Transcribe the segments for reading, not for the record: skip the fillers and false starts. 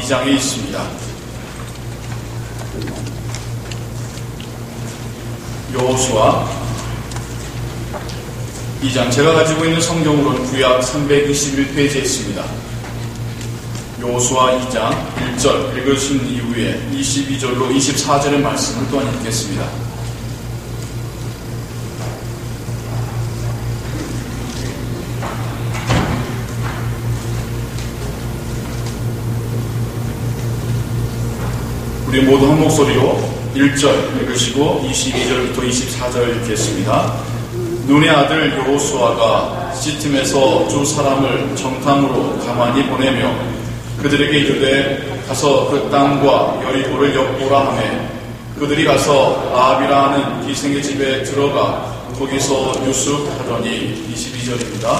2장에 있습니다. 여호수아 2장, 제가 가지고 있는 성경으로는 구약 321페이지에 있습니다. 여호수아 2장 1절 읽으신 이후에 22절로 24절의 말씀을 또한 읽겠습니다. 우리 모두 한 목소리로 1절 읽으시고 22절부터 24절 읽겠습니다. 눈의 아들 여호수아가 시팀에서 두 사람을 정탐으로 가만히 보내며 그들에게 이르되 가서 그 땅과 여리고를 엿보라 하매 그들이 가서 아합이라 하는 기생의 집에 들어가 거기서 유숙하더니 22절입니다.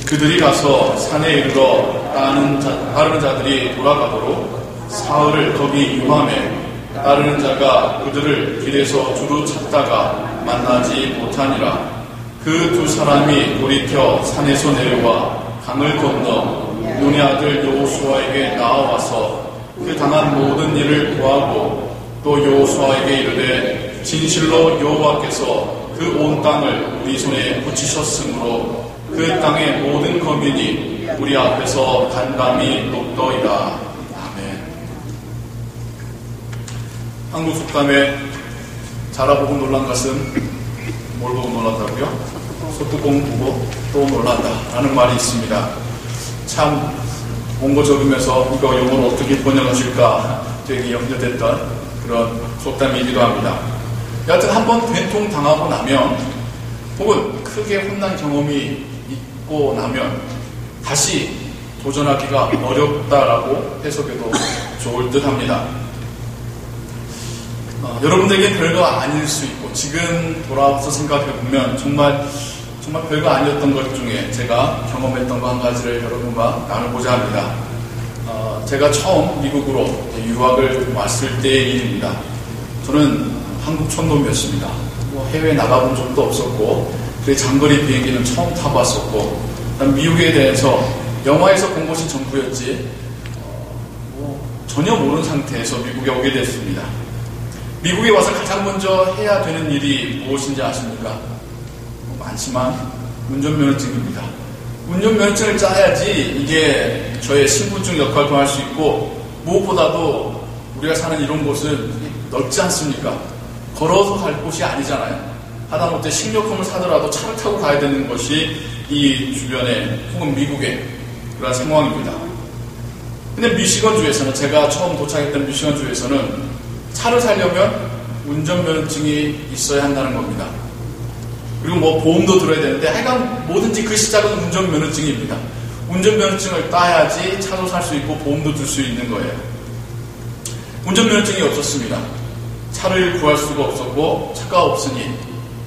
그들이 가서 산에 이르러 따르는 자들이 돌아가도록 사흘을 거기 유함에 따르는 자가 그들을 길에서 두루 찾다가 만나지 못하니라. 그 두 사람이 돌이켜 산에서 내려와 강을 건너 눈의 아들 여호수아에게 나아와서 그 당한 모든 일을 고하고 또 여호수아에게 이르되 진실로 여호와께서 그 온 땅을 우리 손에 붙이셨으므로 그 땅의 모든 거민이 우리 앞에서 간담이 높더이다. 한국 속담에 자라보고 놀란 것은 뭘 보고 놀랐다고요? 소뚜껑 보고 또 놀란다 라는 말이 있습니다. 참 원고 적으면서 이거 영어로 어떻게 번역하실까 되게 염려됐던 그런 속담이기도 합니다. 여하튼 한번 된통 당하고 나면 혹은 크게 혼난 경험이 있고 나면 다시 도전하기가 어렵다라고 해석해도 좋을 듯 합니다. 여러분들에게 별거 아닐 수 있고 지금 돌아와서 생각해보면 정말 별거 아니었던 것 중에 제가 경험했던 거 한 가지를 여러분과 나눠보자 합니다. 제가 처음 미국으로 유학을 왔을 때의 일입니다. 저는 한국 촌놈이었습니다. 해외에 나가본 적도 없었고 장거리 비행기는 처음 타봤었고 미국에 대해서 영화에서 본 것이 전부였지 전혀 모르는 상태에서 미국에 오게 됐습니다. 미국에 와서 가장 먼저 해야 되는 일이 무엇인지 아십니까? 많지만 운전면허증입니다. 운전면허증을 짜야지 이게 저의 신분증 역할도 할 수 있고 무엇보다도 우리가 사는 이런 곳은 넓지 않습니까? 걸어서 갈 곳이 아니잖아요. 하다못해 식료품을 사더라도 차를 타고 가야 되는 것이 이 주변에 혹은 미국의 그런 상황입니다. 근데 미시건주에서는 제가 처음 도착했던 미시건주에서는 차를 사려면 운전면허증이 있어야 한다는 겁니다. 그리고 보험도 들어야 되는데 하여간 뭐든지 그 시작은 운전면허증입니다. 운전면허증을 따야지 차도 살 수 있고 보험도 들 수 있는 거예요. 운전면허증이 없었습니다. 차를 구할 수가 없었고 차가 없으니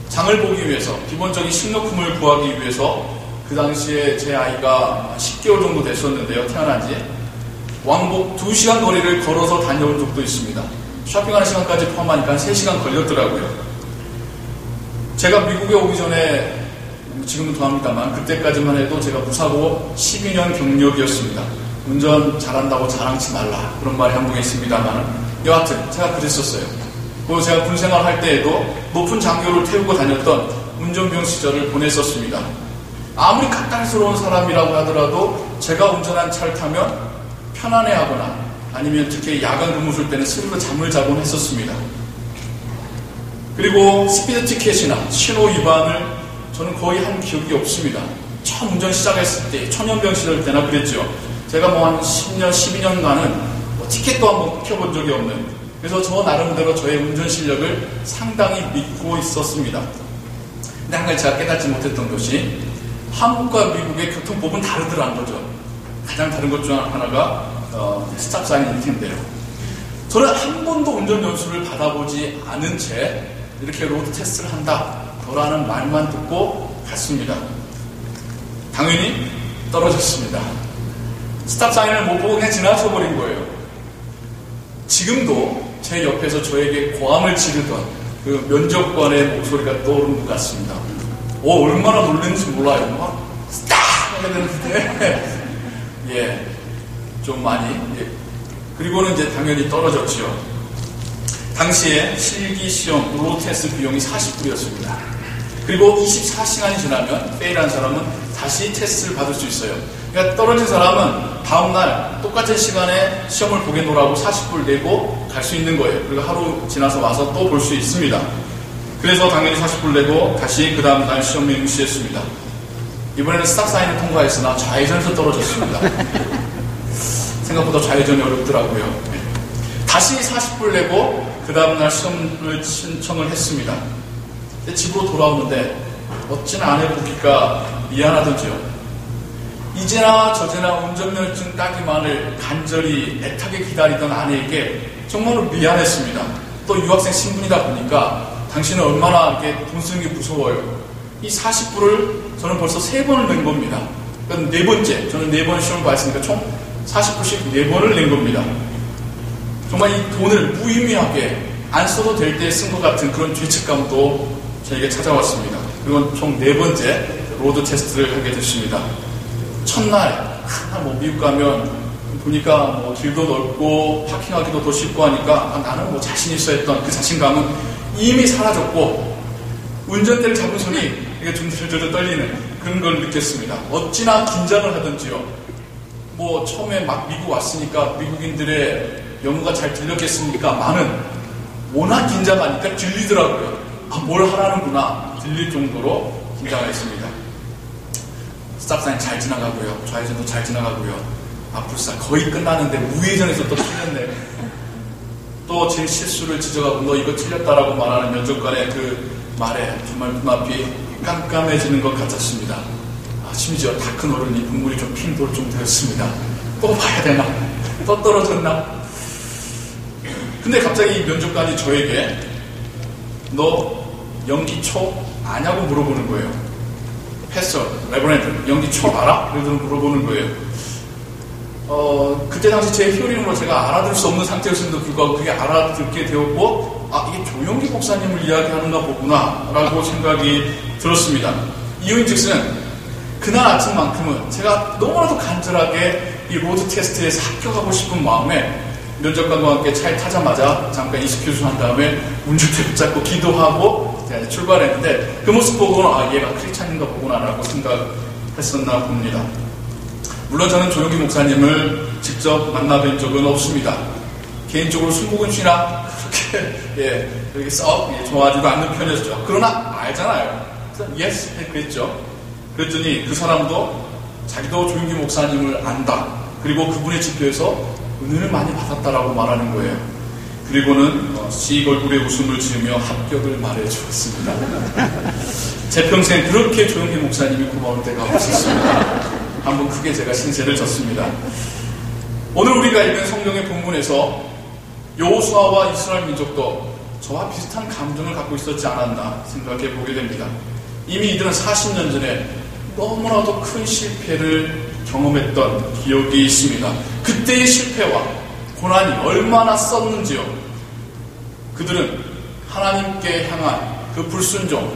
장을 보기 위해서 기본적인 식료품을 구하기 위해서 그 당시에 제 아이가 10개월 정도 됐었는데요. 태어난 지 왕복 2시간 거리를 걸어서 다녀온 적도 있습니다. 쇼핑하는 시간까지 포함하니까 3시간 걸렸더라고요. 제가 미국에 오기 전에 지금은 더 합니다만 그때까지만 해도 제가 무사고 12년 경력이었습니다. 운전 잘한다고 자랑치 말라 그런 말이 한국에 있습니다만 여하튼 제가 그랬었어요. 그리고 제가 군생활 할 때에도 높은 장교를 태우고 다녔던 운전병 시절을 보냈었습니다. 아무리 까탈스러운 사람이라고 하더라도 제가 운전한 차를 타면 편안해하거나 아니면 특히 야간 근무술 때는 스스로 잠을 자곤 했었습니다. 그리고 스피드 티켓이나 신호 위반을 저는 거의 한 기억이 없습니다. 처음 운전 시작했을 때 초년병 시절 때나 그랬죠. 제가 한 10년, 12년간은 티켓도 한번 켜본 적이 없는, 그래서 저 나름대로 저의 운전 실력을 상당히 믿고 있었습니다. 근데 한 가지 제가 깨닫지 못했던 것이 한국과 미국의 교통법은 다르더라는 거죠. 가장 다른 것 중 하나가 스탑 사인일 텐데요. 저는 한 번도 운전 연수를 받아보지 않은 채 이렇게 로드 테스트를 한다 라는 말만 듣고 갔습니다. 당연히 떨어졌습니다. 스탑 사인을 못 보고 그냥 지나쳐버린 거예요. 지금도 제 옆에서 저에게 고함을 지르던 그 면접관의 목소리가 떠오르는 것 같습니다. 얼마나 놀랐는지 몰라요. 스탑! 해야 되는데 좀 많이 그리고는 이제 당연히 떨어졌지요. 당시에 실기시험 로드 테스트 비용이 40불이었습니다. 그리고 24시간이 지나면 페일한 사람은 다시 테스트를 받을 수 있어요. 그러니까 떨어진 사람은 다음날 똑같은 시간에 시험을 보겠노라고 40불 내고 갈 수 있는 거예요. 그리고 하루 지나서 와서 또 볼 수 있습니다. 그래서 당연히 40불 내고 다시 그 다음날 시험에 응시했습니다. 이번에는 스탑사인을 통과했으나 좌회전에서 떨어졌습니다. 생각보다 좌회전이 어렵더라고요. 다시 40불 내고 그 다음날 시험을 신청을 했습니다. 집으로 돌아오는데 어찌나 아내 보기가 미안하던지요. 이제나 저제나 운전면허증 따기만을 간절히 애타게 기다리던 아내에게 정말로 미안했습니다. 또 유학생 신분이다 보니까 당신은 얼마나 이렇게 돈 쓰는 게 무서워요. 이 40불을 저는 벌써 3번을 낸 겁니다. 그러니까 4번째, 저는 4번 시험을 봤으니까 총 40불씩 4번을 낸 겁니다. 정말 이 돈을 무의미하게 안 써도 될 때 쓴 것 같은 그런 죄책감도 저에게 찾아왔습니다. 그리고 총 4번째 로드 테스트를 하게 됐습니다. 첫날, 미국 가면 보니까 길도 넓고 파킹하기도 더 쉽고 하니까 나는 자신 있어 했던 그 자신감은 이미 사라졌고 운전대를 잡은 손이 이게 좀 절절 떨리는 그런 걸 느꼈습니다. 어찌나 긴장을 하던지요. 처음에 막 미국 왔으니까 미국인들의 영어가 잘 들렸겠습니까? 많은 워낙 긴장하니까 들리더라고요. 뭘 하라는구나 들릴 정도로 긴장했습니다. 스탑사인 잘 지나가고요. 좌회전도 잘 지나가고요. 불사 거의 끝나는데 우회전에서 또 틀렸네. 또 제 실수를 지적하고 너 이거 틀렸다라고 말하는 면접관의 그 말에 정말 눈앞이 깜깜해지는 것 같았습니다. 심지어 다 큰 어른이 눈물이 좀 핑 돌 정도였습니다. 또 봐야 되나? 또 떨어졌나? 근데 갑자기 이 면접관이 저에게 너 연기 초 아냐고 물어보는 거예요. 패스터, 레버런드, 연기 초 알아? 그래서 물어보는 거예요. 그때 당시 제 히어링으로 제가 알아들 수 없는 상태였음에도 불구하고 그게 알아듣게 되었고 이게 조용기 목사님을 이야기하는가 보구나 라고 생각이 들었습니다. 이유인즉슨 그날 아침만큼은 제가 너무나도 간절하게 이 로드 테스트에서 합격하고 싶은 마음에 면접관과 함께 차에 타자마자 잠깐 익스큐즈 한 다음에 운전대 붙잡고 기도하고 출발했는데 그 모습 보고는 얘가 크리스찬인가 보구나 라고 생각했었나 봅니다. 물론 저는 조용기 목사님을 직접 만나뵌 적은 없습니다. 개인적으로 순복음 신앙 그렇게 썩 좋아하지도 않는 편이었죠. 그러나 알잖아요. 그래서 예스 그랬죠. 그랬더니 그 사람도 자기도 조용기 목사님을 안다. 그리고 그분의 집회에서 은혜를 많이 받았다라고 말하는 거예요. 그리고는 씩 얼굴에 웃음을 지으며 합격을 말해 주었습니다. 제 평생 그렇게 조용기 목사님이 고마울 때가 없었습니다. 한번 크게 제가 신세를 졌습니다. 오늘 우리가 읽은 성경의 본문에서 여호수아와 이스라엘 민족도 저와 비슷한 감정을 갖고 있었지 않았나 생각해 보게 됩니다. 이미 이들은 40년 전에 너무나도 큰 실패를 경험했던 기억이 있습니다. 그때의 실패와 고난이 얼마나 썼는지요. 그들은 하나님께 향한 그 불순종,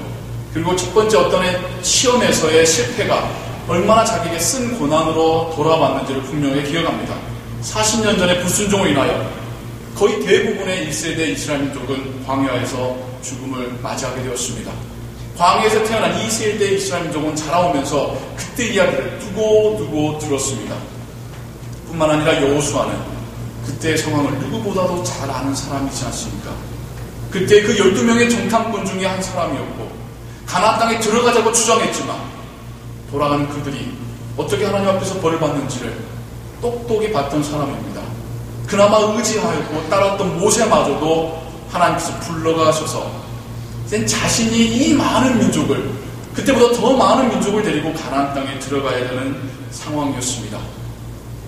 그리고 첫 번째 어떤 시험에서의 실패가 얼마나 자기에게 쓴 고난으로 돌아왔는지를 분명히 기억합니다. 40년 전의 불순종으로 인하여 거의 대부분의 1세대 이스라엘 민족은 광야에서 죽음을 맞이하게 되었습니다. 광야에서 태어난 2세대 이스라엘 민족은 자라오면서 그때 이야기를 두고 들었습니다. 뿐만 아니라 여호수아는 그때의 상황을 누구보다도 잘 아는 사람이지 않습니까? 그때 그 12명의 정탐꾼 중에 한 사람이었고 가나안 땅에 들어가자고 주장했지만 돌아가는 그들이 어떻게 하나님 앞에서 벌을 받는지를 똑똑히 봤던 사람입니다. 그나마 의지하였고 따랐던 모세마저도 하나님께서 불러가셔서 자신이 이 많은 민족을, 그때보다 더 많은 민족을 데리고 가나안 땅에 들어가야 되는 상황이었습니다.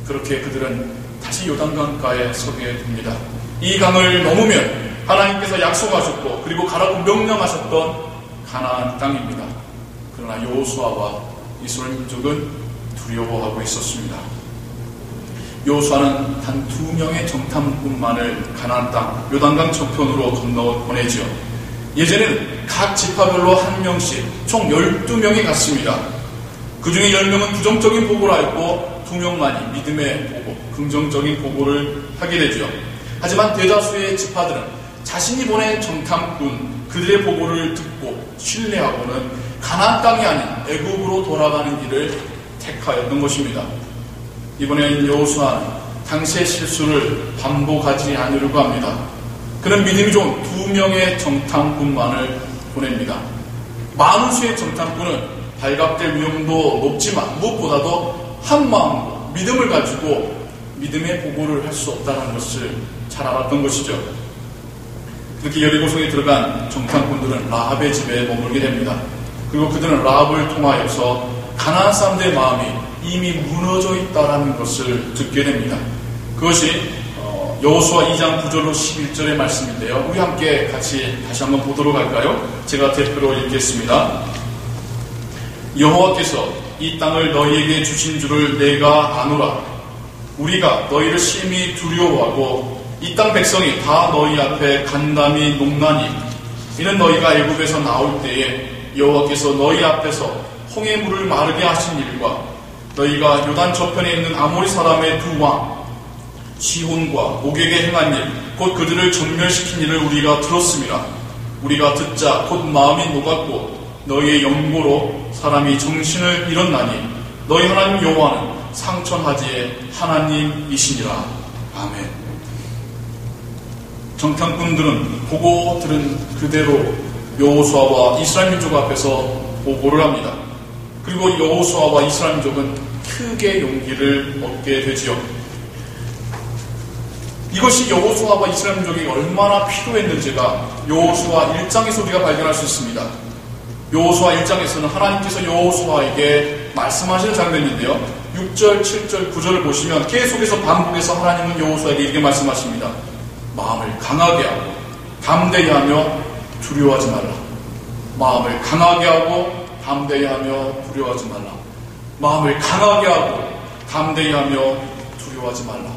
그렇게 그들은 다시 요단강가에 서게 됩니다. 이 강을 넘으면 하나님께서 약속하셨고 그리고 가라고 명령하셨던 가나안 땅입니다. 그러나 여호수아와 이스라엘 민족은 두려워하고 있었습니다. 여호수아는 단 2명의 정탐꾼만을 가나안 땅 요단강 저편으로 건너 보내지요. 예전에는 각 지파별로 1명씩 총 12명이 갔습니다. 그 중에 10명은 부정적인 보고를 하였고 2명만이 믿음의 보고, 긍정적인 보고를 하게 되죠. 하지만 대다수의 지파들은 자신이 보낸 정탐꾼 그들의 보고를 듣고 신뢰하고는 가나안 땅이 아닌 애굽으로 돌아가는 길을 택하였던 것입니다. 이번엔 여호수아는 당시의 실수를 반복하지 않으려고 합니다. 그는 믿음이 좋은 2명의 정탐꾼만을 보냅니다. 많은 수의 정탐꾼은 발각될 위험도 높지만 무엇보다도 한 마음으로 믿음을 가지고 믿음의 보고를 할 수 없다는 것을 잘 알았던 것이죠. 그렇게 여리고성에 들어간 정탐꾼들은 라합의 집에 머물게 됩니다. 그리고 그들은 라합을 통하여서 가나안 사람들의 마음이 이미 무너져 있다는 것을 듣게 됩니다. 그것이 여호수아 2장 9절로 11절의 말씀인데요. 우리 함께 같이 다시 한번 보도록 할까요? 제가 대표로 읽겠습니다. 여호와께서 이 땅을 너희에게 주신 줄을 내가 아노라. 우리가 너희를 심히 두려워하고 이 땅 백성이 다 너희 앞에 간담이 녹나니 이는 너희가 애굽에서 나올 때에 여호와께서 너희 앞에서 홍해 물을 마르게 하신 일과 너희가 요단 저편에 있는 아모리 사람의 두 왕 시혼과 옥에게 행한 일 곧 그들을 전멸시킨 일을 우리가 들었음이라. 우리가 듣자 곧 마음이 녹았고 너희의 영고로 사람이 정신을 잃었나니 너희 하나님 여호와는 상천하지의 하나님이시니라. 아멘. 정탐꾼들은 보고 들은 그대로 여호수아와 이스라엘 민족 앞에서 보고를 합니다. 그리고 여호수아와 이스라엘 민족은 크게 용기를 얻게 되지요. 이것이 여호수아와 이스라엘 민족이 얼마나 필요했는지가 여호수아 1장에서 우리가 발견할 수 있습니다. 여호수아 1장에서는 하나님께서 여호수아에게 말씀하시는 장면인데요. 6절, 7절, 9절을 보시면 계속해서 반복해서 하나님은 여호수아에게 이렇게 말씀하십니다. 마음을 강하게 하고 담대히 하며 두려워하지 말라. 마음을 강하게 하고 담대히 하며 두려워하지 말라. 마음을 강하게 하고 담대히 하며 두려워하지 말라.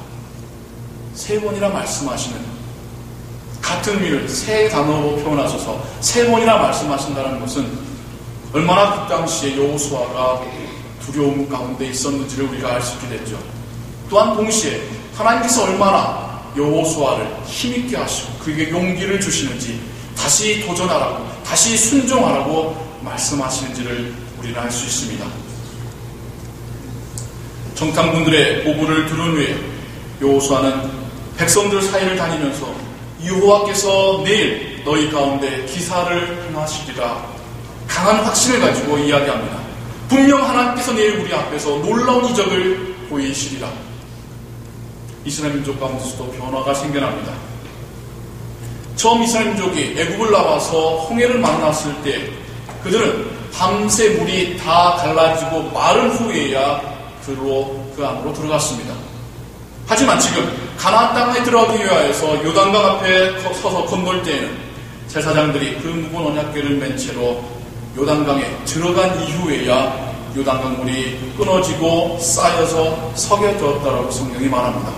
세 번이나 말씀하시는 같은 의미를 세 단어로 표현하셔서 세 번이나 말씀하신다는 것은 얼마나 그 당시에 여호수아가 두려움 가운데 있었는지를 우리가 알 수 있게 됐죠. 또한 동시에 하나님께서 얼마나 여호수아를 힘있게 하시고 그에게 용기를 주시는지 다시 도전하라고 다시 순종하라고 말씀하시는지를 우리는 알 수 있습니다. 정탐꾼들의 보고를 들은 후에 여호수아는 백성들 사이를 다니면서 여호와께서 내일 너희 가운데 기사를 행하시리라 강한 확신을 가지고 이야기합니다. 분명 하나님께서 내일 우리 앞에서 놀라운 이적을 보이시리라. 이스라엘 민족 가운데서도 변화가 생겨납니다. 처음 이스라엘 민족이 애굽을 나와서 홍해를 만났을 때 그들은 밤새 물이 다 갈라지고 마른 후에야 그 안으로 들어갔습니다. 하지만 지금 가나안 땅에 들어가기 위하여서 요단강 앞에 서서 건널 때에는 제사장들이 그 묵은 언약궤를 맨 채로 요단강에 들어간 이후에야 요단강 물이 끊어지고 쌓여서 석여졌다라고 성경이 말합니다.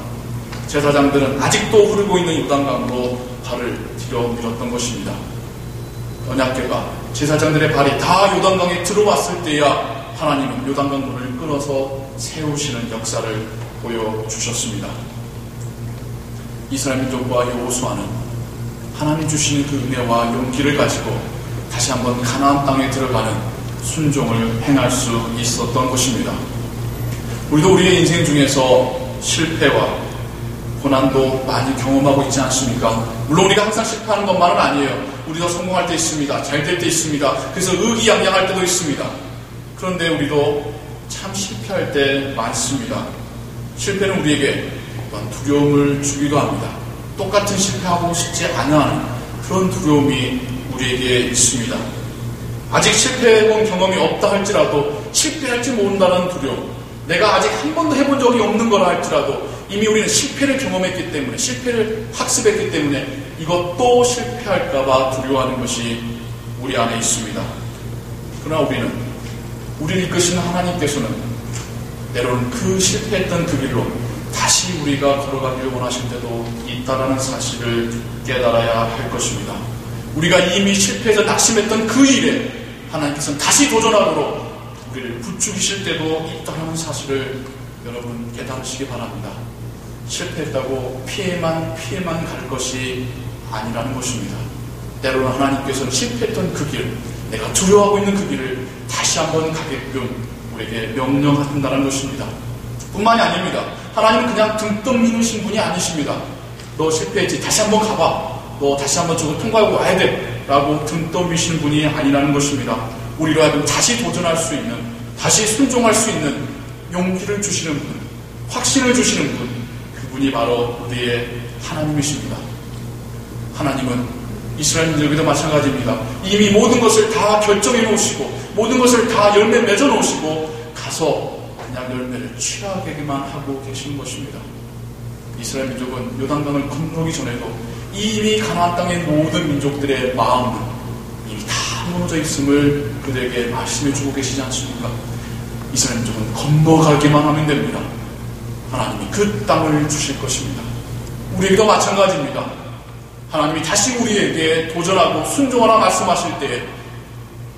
제사장들은 아직도 흐르고 있는 요단강으로 발을 들여 밀었던 것입니다. 언약궤가 제사장들의 발이 다 요단강에 들어왔을 때야 하나님은 요단강 물을 끊어서 세우시는 역사를 보여주셨습니다. 이스라엘 민족과 여호수아는 하나님 주시는 그 은혜와 용기를 가지고 다시 한번 가나안 땅에 들어가는 순종을 행할 수 있었던 것입니다. 우리도 우리의 인생 중에서 실패와 고난도 많이 경험하고 있지 않습니까? 물론 우리가 항상 실패하는 것만은 아니에요. 우리도 성공할 때 있습니다. 잘 될 때 있습니다. 그래서 의기양양할 때도 있습니다. 그런데 우리도 참 실패할 때 많습니다. 실패는 우리에게 두려움을 주기도 합니다. 똑같은 실패하고 싶지 않은 그런 두려움이 우리에게 있습니다. 아직 실패해본 경험이 없다 할지라도 실패할지 모른다는 두려움, 내가 아직 한 번도 해본 적이 없는 거라 할지라도 이미 우리는 실패를 경험했기 때문에, 실패를 학습했기 때문에 이것도 실패할까봐 두려워하는 것이 우리 안에 있습니다. 그러나 우리를 이끄시는 하나님께서는 때로는 그 실패했던 그 길로 다시 우리가 걸어가기를 원하실 때도 있다라는 사실을 깨달아야 할 것입니다. 우리가 이미 실패해서 낙심했던 그 일에 하나님께서는 다시 도전하도록 우리를 부추기실 때도 있다는 사실을 여러분 깨달으시기 바랍니다. 실패했다고 피해만 갈 것이 아니라는 것입니다. 때로는 하나님께서는 실패했던 그 길, 내가 두려워하고 있는 그 길을 다시 한번 가게끔 우리에게 명령하신다는 것입니다. 뿐만이 아닙니다. 하나님은 그냥 등 떠미는 분이 아니십니다. 너 실패했지, 다시 한번 가봐. 너 다시 한번 저거 통과하고 와야 돼. 라고 등 떠미시는 분이 아니라는 것입니다. 우리로 하여금 다시 도전할 수 있는, 다시 순종할 수 있는 용기를 주시는 분, 확신을 주시는 분, 그분이 바로 우리의 하나님이십니다. 하나님은 이스라엘 민족에도 마찬가지입니다. 이미 모든 것을 다 결정해 놓으시고 모든 것을 다 열매 맺어 놓으시고 가서 그냥 열매를 취하게만 하고 계시는 것입니다. 이스라엘 민족은 요단강을 건너기 전에도 이미 가나안 땅의 모든 민족들의 마음은 이미 다 무너져 있음을 그들에게 말씀해 주고 계시지 않습니까? 이스라엘 민족은 건너가기만 하면 됩니다. 하나님이 그 땅을 주실 것입니다. 우리에게도 마찬가지입니다. 하나님이 다시 우리에게 도전하고 순종하라 말씀하실 때에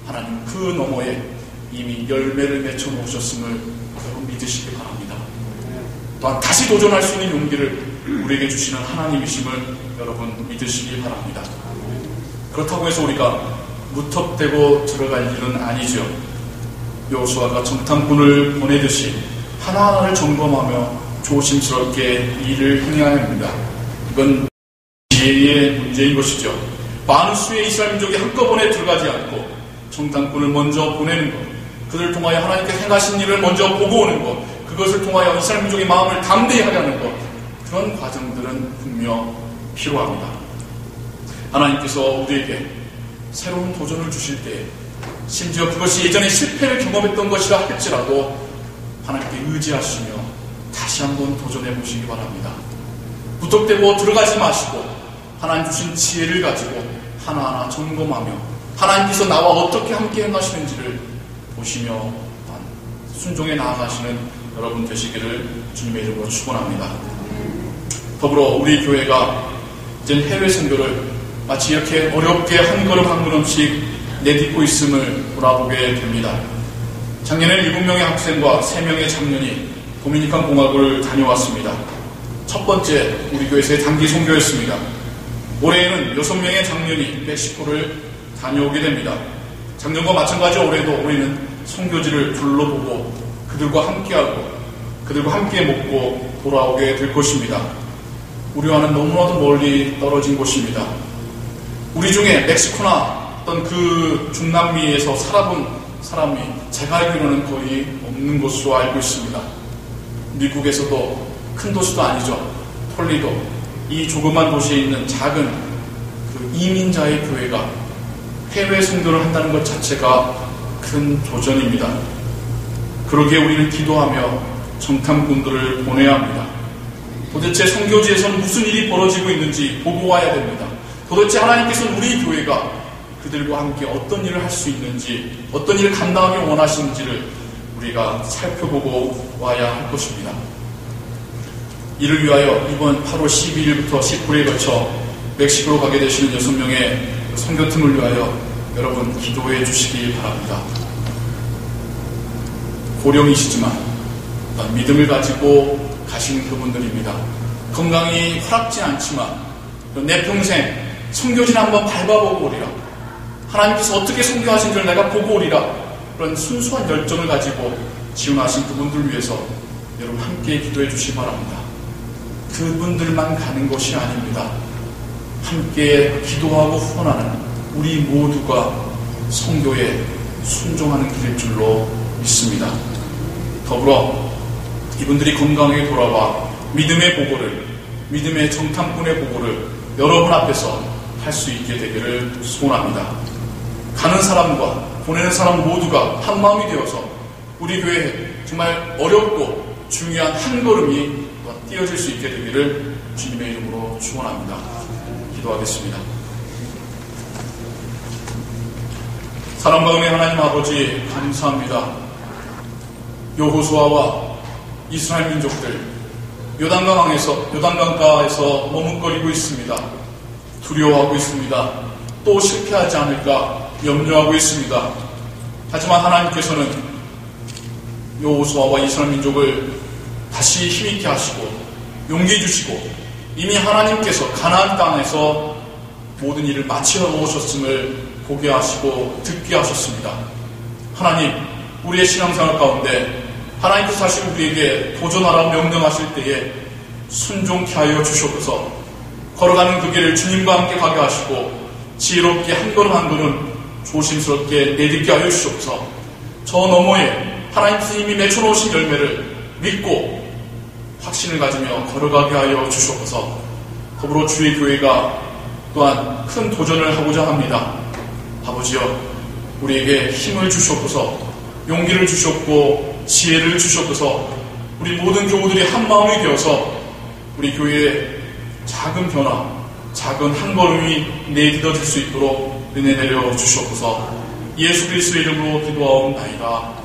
하나님 그 너머에 이미 열매를 맺혀 놓으셨음을 여러분 믿으시기 바랍니다. 또한 다시 도전할 수 있는 용기를 우리에게 주시는 하나님이심을 여러분 믿으시기 바랍니다. 그렇다고 해서 우리가 무턱대고 들어갈 일은 아니죠. 여호수아가 정탐꾼을 보내듯이 하나하나를 점검하며 조심스럽게 일을 행해야 합니다. 이건 지혜의 문제인 것이죠. 많은 수의 이스라엘 민족이 한꺼번에 들어가지 않고 정탐꾼을 먼저 보내는 것, 그들을 통하여 하나님께 행하신 일을 먼저 보고 오는 것, 그것을 통하여 이스라엘 민족의 마음을 담대히 하려는 것, 그런 과정들은 분명 필요합니다. 하나님께서 우리에게 새로운 도전을 주실 때, 심지어 그것이 예전에 실패를 경험했던 것이라 할지라도 하나님께 의지하시며 다시 한번 도전해 보시기 바랍니다. 무턱대고 들어가지 마시고 하나님 주신 지혜를 가지고 하나하나 점검하며 하나님께서 나와 어떻게 함께 행하시는지를 보시며 순종해 나아가시는 여러분 되시기를 주님의 이름으로 축원합니다. 더불어 우리 교회가 이제 해외 선교를 마치 이렇게 어렵게 한 걸음 한 걸음씩 내딛고 있음을 돌아보게 됩니다. 작년에는 7명의 학생과 3명의 장년이 도미니칸 공화국을 다녀왔습니다. 첫 번째 우리 교회에서의 단기 선교였습니다. 올해에는 6명의 장년이 멕시코를 다녀오게 됩니다. 작년과 마찬가지 올해도 우리는 선교지를 둘러보고 그들과 함께하고 그들과 함께 먹고 돌아오게 될 것입니다. 우리와는 너무나도 멀리 떨어진 곳입니다. 우리 중에 멕시코나 어떤 그 중남미에서 살아본 사람이 제가 알기로는 거의 없는 것으로 알고 있습니다. 미국에서도 큰 도시도 아니죠. 톨리도, 이 조그만 도시에 있는 작은 그 이민자의 교회가 해외 선교를 한다는 것 자체가 큰 도전입니다. 그러기에 우리는 기도하며 정탐꾼들을 보내야 합니다. 도대체 선교지에서는 무슨 일이 벌어지고 있는지 보고 와야 됩니다. 도대체 하나님께서는 우리 교회가 그들과 함께 어떤 일을 할 수 있는지, 어떤 일을 감당하기 원하시는지를 우리가 살펴보고 와야 할 것입니다. 이를 위하여 이번 8월 12일부터 19일에 거쳐 멕시코로 가게 되시는 6명의 선교팀을 위하여 여러분 기도해 주시기 바랍니다. 고령이시지만 믿음을 가지고 가시는 그분들입니다. 건강이 허락지 않지만 내 평생 선교지를 한번 밟아보고 오리라. 하나님께서 어떻게 선교하신지를 내가 보고 오리라. 그런 순수한 열정을 가지고 지원하신 그분들 위해서 여러분 함께 기도해 주시기 바랍니다. 그분들만 가는 것이 아닙니다. 함께 기도하고 후원하는 우리 모두가 선교에 순종하는 길일 줄로 믿습니다. 더불어 이분들이 건강하게 돌아와 믿음의 보고를, 믿음의 정탐꾼의 보고를 여러분 앞에서 할 수 있게 되기를 소원합니다. 가는 사람과 보내는 사람 모두가 한 마음이 되어서 우리 교회에 정말 어렵고 중요한 한 걸음이 띄어질 수 있게 되기를 주님의 이름으로 축원합니다. 기도하겠습니다. 사랑과 은혜 하나님 아버지 감사합니다. 여호수아와 이스라엘 민족들 요단강가에서 머뭇거리고 있습니다. 두려워하고 있습니다. 또 실패하지 않을까 염려하고 있습니다. 하지만 하나님께서는 여호수아와 이스라엘 민족을 다시 힘있게 하시고 용기 주시고 이미 하나님께서 가나안 땅에서 모든 일을 마치어 놓으셨음을 보게 하시고 듣게 하셨습니다. 하나님, 우리의 신앙생활 가운데 하나님께서 사실 우리에게 도전하라고 명령하실 때에 순종케 하여 주시옵소서. 걸어가는 그 길을 주님과 함께 가게 하시고 지혜롭게 한 걸음 한 걸음 조심스럽게 내딛게 하여 주시옵소서. 저 너머에 하나님께서 이미 맺혀놓으신 열매를 믿고 확신을 가지며 걸어가게 하여 주시옵소서. 더불어 주의 교회가 또한 큰 도전을 하고자 합니다. 아버지여, 우리에게 힘을 주시옵소서, 용기를 주시옵고 지혜를 주시옵소서. 우리 모든 교우들이 한 마음이 되어서 우리 교회의 작은 변화, 작은 한 걸음이 내딛어질 수 있도록 은혜 내려 주시옵소서. 예수 그리스도의 이름으로 기도하옵나이다.